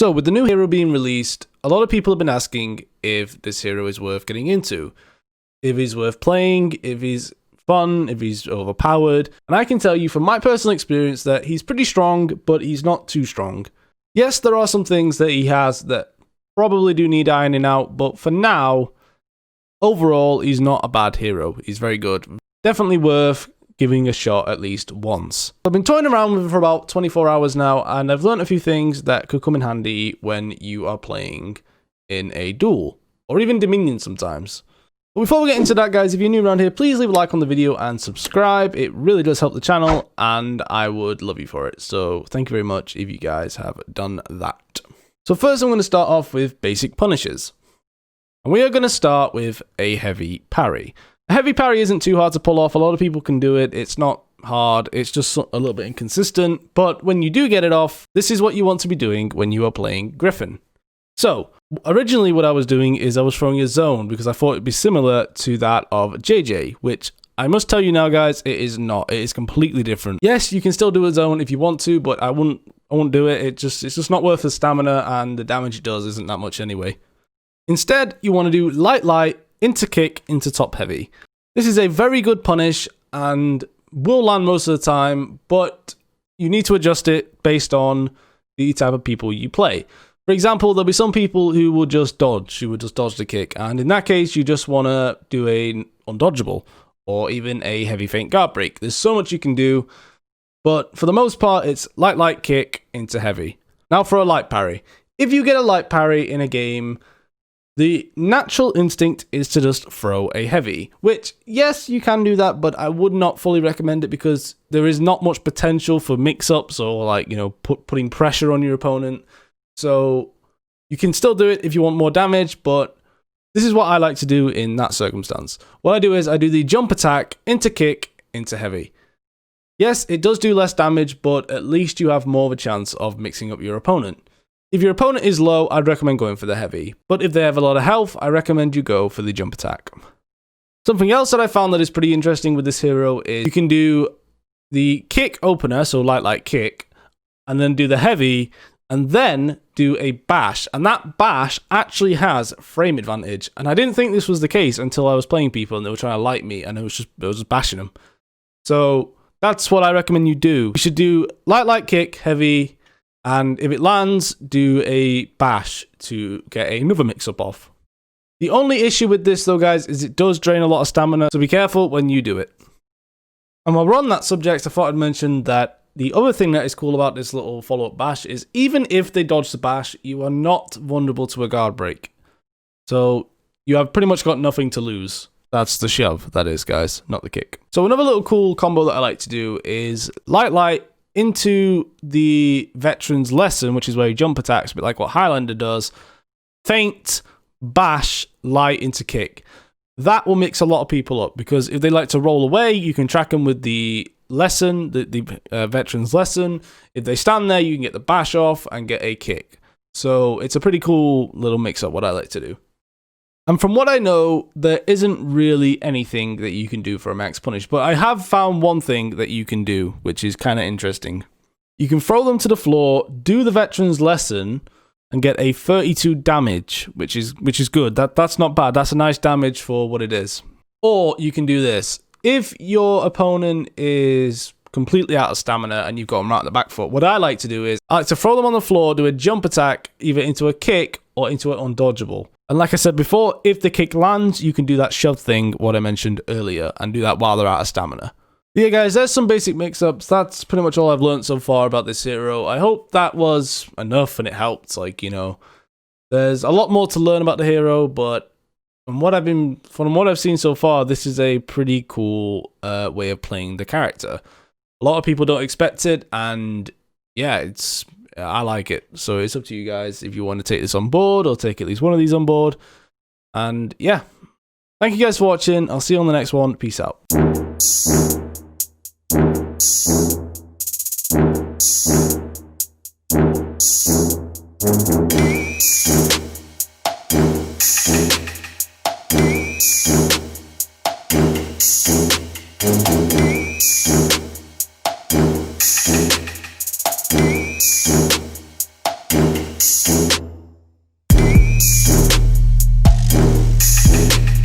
So with the new hero being released, a lot of people have been asking if this hero is worth getting into, if he's worth playing, if he's fun, if he's overpowered. And I can tell you from my personal experience that he's pretty strong, but he's not too strong. Yes, there are some things that he has that probably do need ironing out, but for now, overall, he's not a bad hero. He's very good. Definitely worth giving a shot at least once. I've been toying around with him for about 24 hours now, and I've learned a few things that could come in handy when you are playing in a duel, or even Dominion sometimes. But before we get into that, guys, if you're new around here, please leave a like on the video and subscribe. It really does help the channel, and I would love you for it. So thank you very much if you guys have done that. So first I'm going to start off with basic punishes. And we are going to start with a heavy parry. A heavy parry isn't too hard to pull off. A lot of people can do it. It's not hard. It's just a little bit inconsistent. But when you do get it off, this is what you want to be doing when you are playing Gryphon. So, originally what I was doing is I was throwing a zone because I thought it'd be similar to that of JJ, which I must tell you now, guys, it is not. It is completely different. Yes, you can still do a zone if you want to, but I won't do it. It's just not worth the stamina, and the damage it does isn't that much anyway. Instead, you want to do light, into kick, into top heavy. This is a very good punish and will land most of the time, but you need to adjust it based on the type of people you play. For example, there'll be some people who will just dodge, the kick, and in that case, you just want to do an undodgeable or even a heavy feint guard break. There's so much you can do, but for the most part, it's light kick into heavy. Now for a light parry. If you get a light parry in a game, the natural instinct is to just throw a heavy, which, yes, you can do that, but I would not fully recommend it because there is not much potential for mix-ups or, like, you know, putting pressure on your opponent. So you can still do it if you want more damage, but this is what I like to do in that circumstance. What I do is I do the jump attack into kick into heavy. Yes, it does do less damage, but at least you have more of a chance of mixing up your opponent. If your opponent is low, I'd recommend going for the heavy, but if they have a lot of health, I recommend you go for the jump attack. Something else that I found that is pretty interesting with this hero is you can do the kick opener, so light kick, and then do the heavy, and then do a bash, and that bash actually has frame advantage, and I didn't think this was the case until I was playing people and they were trying to light me, and I was just bashing them. So that's what I recommend you do. You should do light kick, heavy, and if it lands, do a bash to get another mix-up off. The only issue with this, though, guys, is it does drain a lot of stamina, so be careful when you do it. And while we're on that subject, I thought I'd mention that the other thing that is cool about this little follow-up bash is even if they dodge the bash, you are not vulnerable to a guard break. So you have pretty much got nothing to lose. That's the shove, that is, guys, not the kick. So another little cool combo that I like to do is light, into the veteran's lesson, which is where he jump attacks, a bit like what Highlander does. Feint, bash, light into kick. That will mix a lot of people up, because if they like to roll away, you can track them with the lesson, the veteran's lesson. If they stand there, you can get the bash off and get a kick. So it's a pretty cool little mix-up, what I like to do. And from what I know, there isn't really anything that you can do for a max punish, but I have found one thing that you can do, which is kind of interesting. You can throw them to the floor, do the veteran's lesson, and get a 32 damage, which is good. That's not bad. That's a nice damage for what it is. Or you can do this. If your opponent is completely out of stamina and you've got them right at the back foot, what I like to do is I like to throw them on the floor, do a jump attack, either into a kick or into an undodgeable. And like I said before, if the kick lands, you can do that shove thing, what I mentioned earlier, and do that while they're out of stamina. Yeah, guys, there's some basic mix-ups. That's pretty much all I've learned so far about this hero. I hope that was enough and it helped. Like, you know, there's a lot more to learn about the hero, but from what I've seen so far, this is a pretty cool way of playing the character. A lot of people don't expect it, and yeah, I like it. So it's up to you guys if you want to take this on board or take at least one of these on board. And yeah, thank you guys for watching. I'll see you on the next one. Peace out.